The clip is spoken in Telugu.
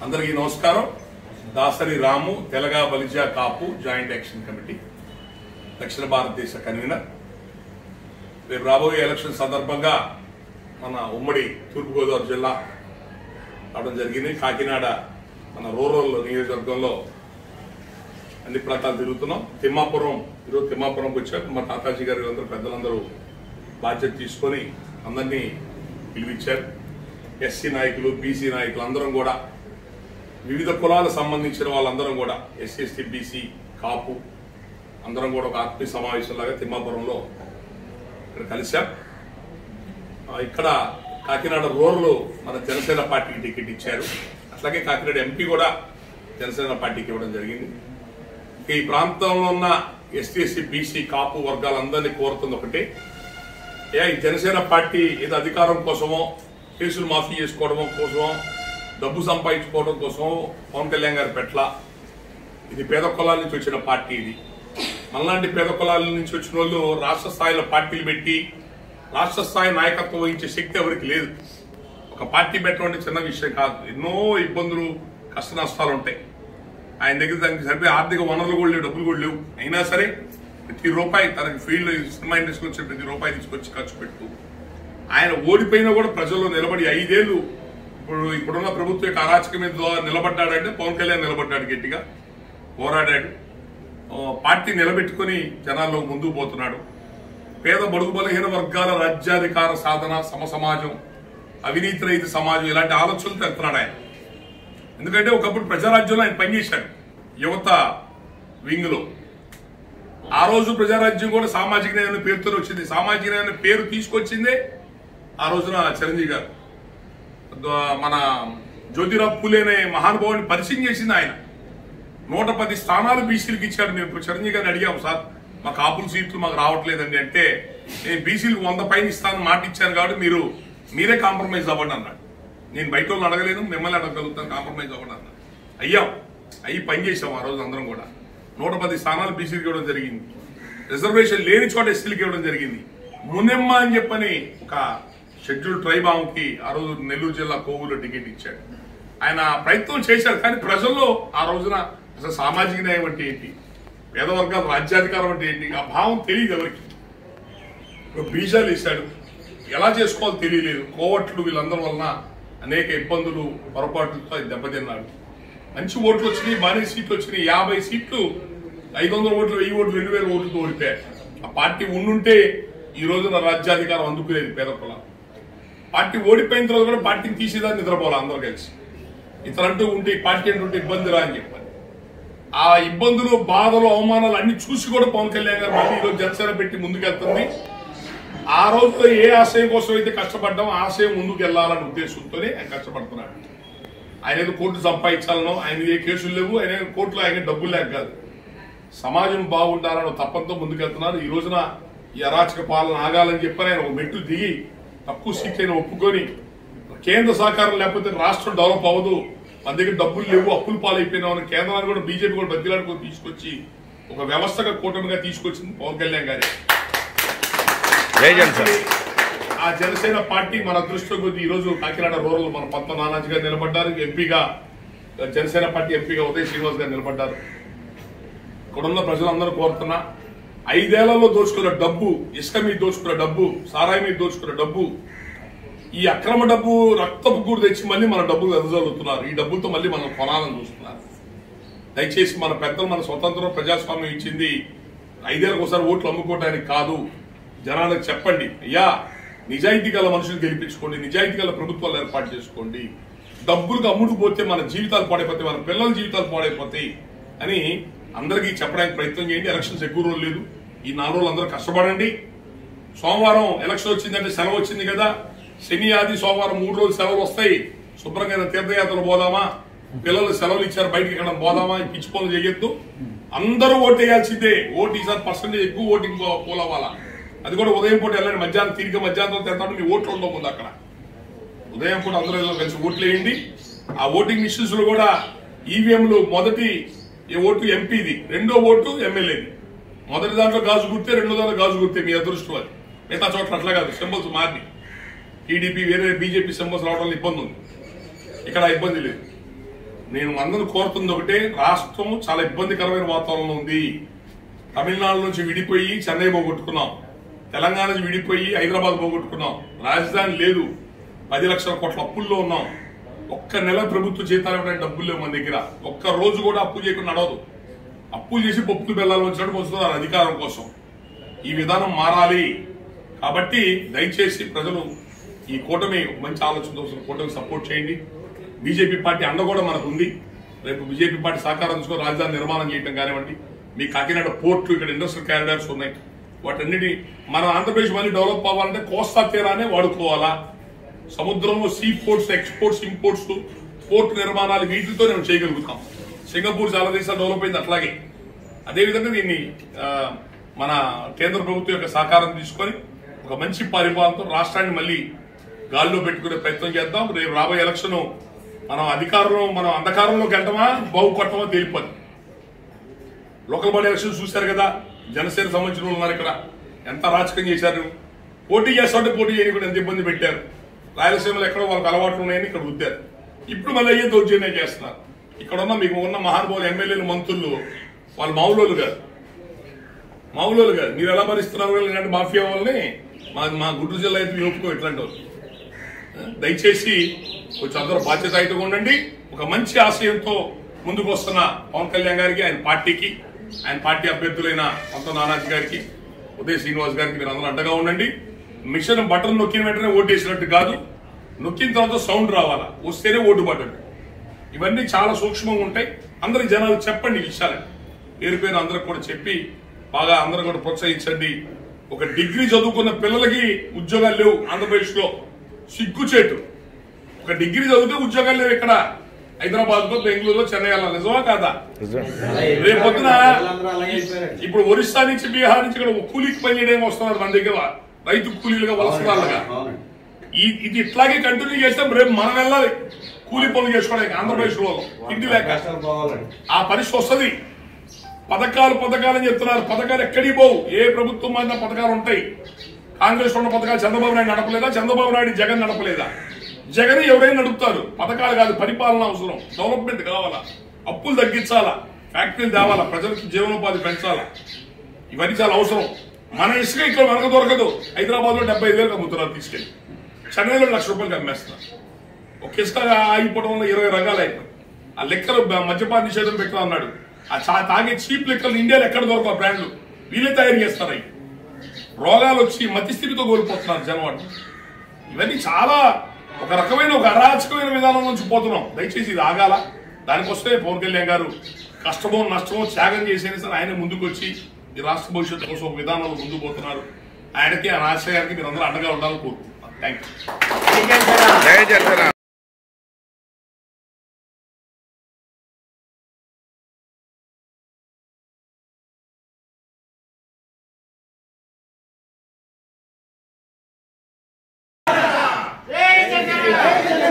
అందరికీ నమస్కారం. దాసరి రాము తెలగా బలిజా కాపు జాయింట్ యాక్షన్ కమిటీ దక్షిణ భారతదేశ కన్వీనర్. రేపు రాబోయే ఎలక్షన్ సందర్భంగా మన ఉమ్మడి తూర్పుగోదావరి జిల్లా రావడం జరిగింది. కాకినాడ మన రూరల్ నియోజకవర్గంలో అన్ని ప్రాంతాలు తిరుగుతున్నాం. తిమ్మాపురం ఈరోజు తిమ్మాపురంకి వచ్చారు. మా తాతాజీ గారు అందరూ పెద్దలందరూ బాధ్యత తీసుకొని అందరినీ పిలిపించారు. ఎస్సీ నాయకులు, బీసీ నాయకులు అందరం కూడా, వివిధ కులాలకు సంబంధించిన వాళ్ళందరం కూడా, ఎస్సీ, ఎస్టీ, బీసీ, కాపు అందరం కూడా ఒక ఆత్మీయ సమావేశంలాగా తిమ్మాపురంలో ఇక్కడ కలిశాం. ఇక్కడ కాకినాడ రూరల్ మన జనసేన పార్టీకి టికెట్ ఇచ్చారు. అట్లాగే కాకినాడ ఎంపీ కూడా జనసేన పార్టీకి ఇవ్వడం జరిగింది. ఈ ప్రాంతంలో ఉన్న ఎస్టీ, ఎస్సీ, బీసీ, కాపు వర్గాలందరినీ కోరుతుంది ఒకటే, ఈ జనసేన పార్టీ ఏదో అధికారం కోసమో, కేసులు మాఫీ చేసుకోవడం కోసమో, డబ్బు సంపాదించుకోవడం కోసం పవన్ కళ్యాణ్ గారి పెట్ల ఇది పేద కులాల నుంచి వచ్చిన పార్టీ. ఇది మనలాంటి పేద కులాల నుంచి వచ్చిన వాళ్ళు రాష్ట్ర స్థాయిలో పార్టీలు పెట్టి రాష్ట్ర స్థాయి నాయకత్వం వహించే శక్తి ఎవరికి లేదు. ఒక పార్టీ పెట్టడం చిన్న విషయం కాదు. ఎన్నో ఇబ్బందులు, కష్ట నష్టాలు ఉంటాయి. ఆయన దగ్గర దానికి సరిపోయే ఆర్థిక వనరులు కూడా లేవు, డబ్బులు కూడా లేవు. అయినా సరే ప్రతి రూపాయి తనకి ఫీల్డ్ సినిమా ఇండస్ట్రీ వచ్చే ప్రతి రూపాయి తీసుకొచ్చి ఖర్చు పెడుతూ ఆయన ఓడిపోయినా కూడా ప్రజల్లో నిలబడి 5 ఏళ్లు ఇప్పుడున్న ప్రభుత్వం యొక్క అరాచకం మీద నిలబడ్డాడంటే పవన్ కళ్యాణ్ నిలబడ్డాడు, గట్టిగా పోరాడాడు, పార్టీ నిలబెట్టుకుని జనాల్లో ముందుకు పోతున్నాడు. పేద బడుగు బలహీన వర్గాల రాజ్యాధికార సాధన, సమసమాజం, అవినీతి రహిత సమాజం ఇలాంటి ఆలోచనలు తెస్తున్నాడు ఆయన. ఎందుకంటే ఒకప్పుడు ప్రజారాజ్యంలో ఆయన పనిచేశాడు యువత వింగ్ లో. ఆ రోజు ప్రజారాజ్యం కూడా సామాజిక న్యాయం పేరుతో వచ్చింది. సామాజిక న్యాయం పేరు తీసుకొచ్చిందే ఆ రోజున చిరంజీవి గారు. మన జ్యోతిరావు పూలే అనే మహానుభావుని పరిచయం చేసింది ఆయన. 110 స్థానాలు బీసీలకు ఇచ్చాడు. మేము చిరంజీవి గారిని అడిగాము, సార్ మా కాపుల సీట్లు మాకు రావట్లేదండి అంటే, నేను బీసీలకు 100 పైన ఇస్తాను మాట ఇచ్చాను కాబట్టి మీరే కాంప్రమైజ్ అవ్వండి అన్నాడు. నేను బయట వాళ్ళని అడగలేను, మిమ్మల్ని అడగలుగుతాను, కాంప్రమైజ్ అవ్వండి అన్నాడు. అయ్యి పనిచేసాం ఆ రోజు అందరం కూడా. 110 స్థానాలు బీసీలకు ఇవ్వడం జరిగింది. రిజర్వేషన్ లేని చోట ఎస్సీలకు ఇవ్వడం జరిగింది. మునెమ్మ అని చెప్పని ఒక షెడ్యూల్ ట్రైబ్ ఆమెకి ఆ రోజు నెల్లూరు జిల్లా కోవూరులో టికెట్ ఇచ్చాడు. ఆయన ప్రయత్నం చేశాడు. కానీ ప్రజల్లో ఆ రోజున అసలు సామాజిక న్యాయం అంటే ఏంటి, పేదవర్గాల రాజ్యాధికారం అంటే ఏంటి, ఆ భావం తెలియదు ఎవరికి. బీజాలు వేశాడు, ఎలా చేసుకోవాలో తెలియలేదు. కోవట్లు వీళ్ళందరి వలన అనేక ఇబ్బందులు, పొరపాట్లతో దెబ్బతిన్నాడు. మంచి ఓట్లు వచ్చినాయి, భారీ సీట్లు వచ్చినాయి. 50 సీట్లు 500 ఓట్లు, 1000 ఓట్లు, 2000 ఓట్లతో ఓడిపోయారు. ఆ పార్టీ ఉండుంటే ఈ రోజున రాజ్యాధికారం అందుకునేది పేద కులం. పార్టీ ఓడిపోయిన తర్వాత కూడా పార్టీని తీసేదాన్ని నిద్రపోవాలి అందరూ కలిసి. ఇతరంటూ ఉంటే ఈ పార్టీ అంటుంటే ఇబ్బంది రా అని చెప్పాలి. ఆ ఇబ్బందులు, బాధలు, అవమానాలు అన్ని చూసి కూడా పవన్ కళ్యాణ్ గారు మళ్ళీ ఈరోజు జనసేన పెట్టి ముందుకెళ్తుంది. ఆ రోజులో ఏ ఆశయం కోసం అయితే కష్టపడ్డామో ఆశయం ముందుకు వెళ్లాలనే ఉద్దేశంతోనే ఆయన కష్టపడుతున్నాడు. ఆయన ఏదో కోర్టు సంపాదించాలనో, ఆయన ఏ కేసులు లేవు, ఆయన కోర్టులో ఆయన డబ్బులు లేక కాదు, సమాజం బాగుండాలనో తప్పంతో ముందుకెళ్తున్నారు. ఈ రోజున ఈ అరాచక పాలన ఆగాలని చెప్పని ఆయన ఒక మెట్టు దిగి తక్కువ సీట్లైన ఒప్పుకొని, కేంద్ర సహకారం లేకపోతే రాష్ట్రం డెవలప్ అవ్వదు, మన దగ్గర డబ్బులు లేవు, అప్పులు పాలైపోయినామని కేంద్రాన్ని కూడా బీజేపీ కూడా బతిలాడుకొని తీసుకొచ్చి ఒక వ్యవస్థగా కూటమిగా తీసుకొచ్చింది పవన్ కళ్యాణ్ గారే. ఆ జనసేన పార్టీ మన అదృష్టం కొద్ది ఈ రోజు కాకినాడ రూరల్ మన పద్మ నానాజీ గారు నిలబడ్డారు. ఎంపీగా జనసేన పార్టీ ఎంపీగా ఉదయ్ శ్రీనివాస్ గారు నిలబడ్డారు. ఇక్కడున్న ప్రజలందరూ కోరుతున్నా, 5 ఏళ్లలో దోచుకున్న డబ్బు, ఇసుక మీద దోచుకున్న డబ్బు, సారాయి మీద దోచుకున్న డబ్బు, ఈ అక్రమ డబ్బు రక్తపు కూడు తెచ్చి మళ్ళీ మన డబ్బులు ఎదజల్లుతున్నారు. ఈ డబ్బులతో మళ్ళీ మనం కొనాలని చూస్తున్నారు. దయచేసి మన పెద్దలు మన స్వతంత్రం, ప్రజాస్వామ్యం ఇచ్చింది 5 ఏళ్ళకి ఒకసారి ఓట్లు అమ్ముకోవడానికి కాదు. జనాలకు చెప్పండి, అయ్యా నిజాయితీ గల మనుషులు గెలిపించుకోండి, నిజాయితీ గల ప్రభుత్వాలు ఏర్పాటు చేసుకోండి. డబ్బులకు అమ్ముడుపోతే మన జీవితాలు పాడైపోతాయి, మన పిల్లల జీవితాలు పాడైపోతాయి అని అందరికీ చెప్పడానికి ప్రయత్నం చేయండి. ఎలక్షన్స్ ఎక్కువ రోజులు లేదు. ఈ 4 రోజులు అందరూ కష్టపడండి. సోమవారం ఎలక్షన్ వచ్చిందంటే సెలవు వచ్చింది కదా, శని, ఆది, సోమవారం 3 రోజులు సెలవులు వస్తాయి. శుభ్రంగా తీర్థయాత్రలు పోదామా, పిల్లలు సెలవులు ఇచ్చారు బయటకి ఎక్కడ పోదామా, పిచ్చి పనులు చేయొద్దు. అందరూ ఓటు వేయాల్సిందే. ఓటు ఈసారి పర్సెంటేజ్ ఎక్కువ ఓటింగ్ పోలవాలా. అది కూడా ఉదయం పూట వెళ్ళండి. మధ్యాహ్నం తిరిగి మధ్యాహ్నం తిరుగుతాడు, మీ ఓట్లు ఉండవు ముందు అక్కడ. ఉదయం పూట అందరూ కలిసి ఓట్లు వేయండి. ఆ ఓటింగ్ మిషన్స్ లో కూడా ఈవీఎంలు మొదటి ఓటు ఎంపీది, రెండో ఓటు ఎమ్మెల్యేది. మొదటి దాంట్లో గాజు గుర్తే, రెండో దాంట్లో గాజు గుర్తే. మీ అదృష్టం అది. మిగతా చోట్ల అట్లా కాదు, సింబల్స్ మారి టీడీపీ వేరే బీజేపీ సింబల్స్ రావడంలో ఇబ్బంది ఉంది. ఇక్కడ ఇబ్బంది లేదు. నేను అందరూ కోరుతుంది ఒకటే, రాష్ట్రం చాలా ఇబ్బందికరమైన వాతావరణంలో ఉంది. తమిళనాడు నుంచి విడిపోయి చెన్నై పోగొట్టుకున్నాం, తెలంగాణ నుంచి విడిపోయి హైదరాబాద్ పోగొట్టుకున్నాం, రాజధాని లేదు, 10 లక్షల కోట్ల అప్పుల్లో ఉన్నాం. ఒక్క నెల ప్రభుత్వ జీతాలు ఇవ్వడానికి డబ్బులు లేవు మన దగ్గర. ఒక్క రోజు కూడా అప్పు చేయకుండా నడవదు. అప్పులు చేసి పప్పులు బెల్లాలు వచ్చినట్టు వస్తున్నారు అధికారం కోసం. ఈ విధానం మారాలి. కాబట్టి దయచేసి ప్రజలు ఈ కూటమి మంచి ఆలోచనతో కూటమి సపోర్ట్ చేయండి. బీజేపీ పార్టీ అండ కూడా మనకు ఉంది. రేపు బీజేపీ పార్టీ సహకారం తీసుకొని రాజధాని నిర్మాణం చేయడం కానివ్వండి, మీ కాకినాడ పోర్టు, ఇక్కడ ఇండస్ట్రియల్ కారిడార్స్ ఉన్నాయి, వాటన్నిటి మన ఆంధ్రప్రదేశ్ మళ్ళీ డెవలప్ అవ్వాలంటే కోస్తా తీరానే వాడుకోవాలా. సముద్రంలో see ports, exports, imports, port నిర్మాణాలు వీటితో మేము చేయగలుగుతాం. సింగపూర్ చాలా దేశాలు డెవలప్ అయింది. అట్లాగే అదేవిధంగా దీన్ని మన కేంద్ర ప్రభుత్వం యొక్క సహకారం తీసుకొని ఒక మంచి పరిపాలనతో రాష్ట్రాన్ని మళ్ళీ గాల్లో పెట్టుకునే ప్రయత్నం చేద్దాం. రేపు రాబోయే ఎలక్షన్ మనం అంధకారంలోకి వెళ్ళటమా బాగు కొట్టమా తేలిపోదు. లోకల్ బాడీ ఎలక్షన్ చూశారు కదా, జనసేన సంబంధించిన వాళ్ళు ఉన్నారు ఇక్కడ, ఎంత రాజకీయం చేశారు. పోటీ చేస్తుంటే పోటీ చేయకుండా ఎంత ఇబ్బంది పెట్టారు. రాయలసీమలో ఎక్కడో వాళ్ళకి అలవాట్లు ఉన్నాయని ఇక్కడ వద్దారు. ఇప్పుడు మళ్ళీ అయ్యే దౌర్జన్యం చేస్తున్నారు. ఇక్కడ ఉన్న మీకు ఉన్న మహానుభావులు ఎమ్మెల్యేలు, మంత్రులు వాళ్ళు మామూలు కాదు. మీరు ఎలా భరిస్తున్నారు ఇలాంటి మాఫియా వాళ్ళని? మా గుంటూరు జిల్లా అయితే ఒప్పుకో ఇట్లాంటి వాళ్ళు. దయచేసి కొంచెం అందరూ బాధ్యతాయుతంగా ఉండండి. ఒక మంచి ఆశయంతో ముందుకు వస్తున్న పవన్ కళ్యాణ్ గారికి, ఆయన పార్టీకి, ఆయన పార్టీ అభ్యర్థులైన పంత నానాజీ గారికి, ఉదయ్ శ్రీనివాస్ గారికి మీరు అందరూ అండగా ఉండండి. మిషన్ బటన్ నొక్కిన వెంటనే ఓటు వేసినట్టు కాదు, నొక్కిన తర్వాత సౌండ్ రావాలా, వస్తేనే ఓటు పడండి. ఇవన్నీ చాలా సూక్ష్మంగా ఉంటాయి. అందరికి జనాలు చెప్పండి ఈ విషయాలు, పేరు అందరికి కూడా చెప్పి బాగా అందరూ కూడా ప్రోత్సహించండి. ఒక డిగ్రీ చదువుకున్న పిల్లలకి ఉద్యోగాలు లేవు ఆంధ్రప్రదేశ్ లో, సిగ్గుచేటు. ఒక డిగ్రీ చదివితే ఉద్యోగాలు లేవు ఇక్కడ హైదరాబాద్ లో, బెంగళూరులో, చెన్నై అలా. నిజమా కాదా? రేపు పొద్దున ఇప్పుడు ఒరిస్సా నుంచి, బీహార్ నుంచి ఇక్కడ కూలీకి పనిచేయడం వస్తున్నారు మన దగ్గర, రైతు కూలీలుగా, వలస వాళ్ళగా. ఇది ఇట్లాగే కంటిన్యూ చేస్తే రేపు మనం వెళ్ళాలి కూలీ పనులు చేసుకోవడానికి ఆంధ్రప్రదేశ్ లో, ఇంటి లేక. ఆ పరిస్థితి వస్తుంది. పథకాలు అని చెప్తున్నారు, పథకాలు ఎక్కడికి పోవు. ఏ ప్రభుత్వం అన్న పథకాలు ఉంటాయి. కాంగ్రెస్ ఉన్న పథకాలు చంద్రబాబు నాయుడు నడపలేదా? చంద్రబాబు నాయుడు జగన్ నడపలేదా? జగన్ ఎవరైనా నడుపుతారు. పథకాలు కాదు, పరిపాలన అవసరం, డెవలప్మెంట్ కావాలా, అప్పులు తగ్గించాలా, ఫ్యాక్టరీలు తేవాలా, ప్రజలకు జీవనోపాధి పెంచాలా, ఇవన్నీ చాలా అవసరం. మన ఇసుక ఇక్కడ మనకు దొరకదు. హైదరాబాద్ లో 75,000 అమ్ముతున్నారు తీసుకెళ్లి, చెన్నైలో ₹1,00,000 అమ్మేస్తున్నారు. ఒక ఇసుక ఆగిపోవడం వల్ల 20 రంగాలు అయిపోయి. ఆ లెక్కలు మద్యపాన నిషేధం పెట్టా అన్నాడు. ఆ తాగే చీప్ లెక్కలు ఇండియాలో ఎక్కడ దొరకవు బ్రాండ్లు, వీళ్ళే తయారు చేస్తారు. అవి రోగాలు వచ్చి మతిస్థితితో కోల్పోతున్నారు జనవాడు. ఇవన్నీ చాలా ఒక రకమైన ఒక అరాచకమైన విధానం నుంచి పోతున్నాం. దయచేసి ఇది ఆగాల. దానికొస్తే పవన్ కళ్యాణ్ గారు కష్టమో నష్టమో త్యాగం చేసేది సార్, ఆయన ముందుకు వచ్చి ఈ రాష్ట్ర భవిష్యత్తు కోసం ఒక విధానంలో ముందుకు పోతున్నారు. ఆయనకి, ఆ రాజశేఖర్ గారికి మీరు అందరూ అండగా ఉండాలని కోరుకుంటున్నాను. Thank you. Hey,